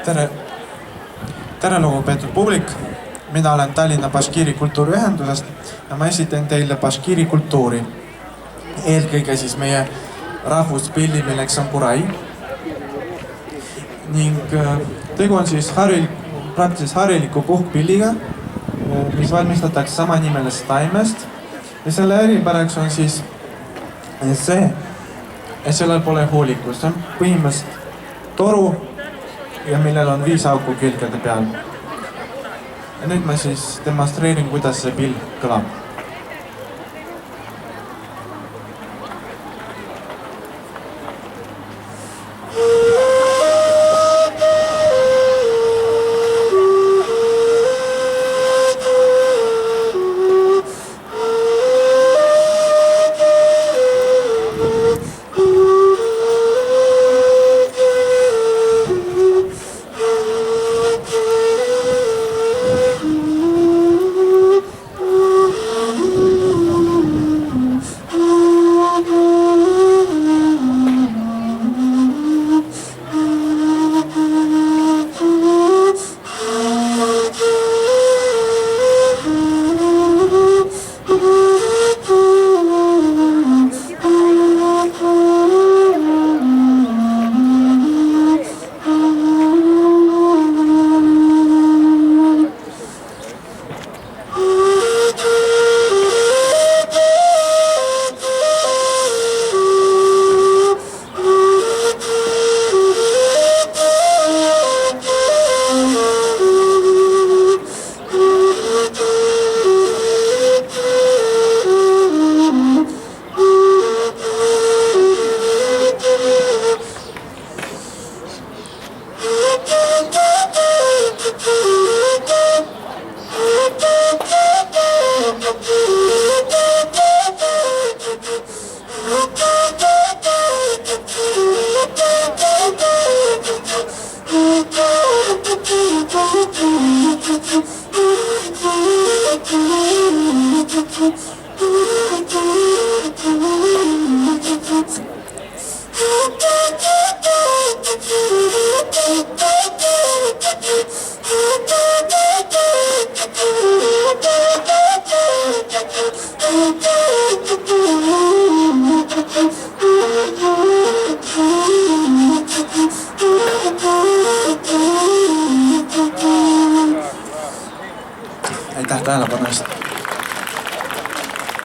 Tere lugupeetud publik, mina olen Tallinna Baškiiri kultuuriühendusest ja ma esitan teile baškiiri kultuuri. Eelkõige siis meie rahvuspilli, milleks on kurai. Ning tegu on siis praktiliselt hariliku puhkpilliga, mis valmistatakse samanimelisest taimest. Ja selle eripäraks on siis see, et sellel pole hoolikust. See on põhimõtteliselt toru ja millel on 5 auku külgede peal. Ja nüüd ma siis demonstreerin, kuidas see pill kõlab.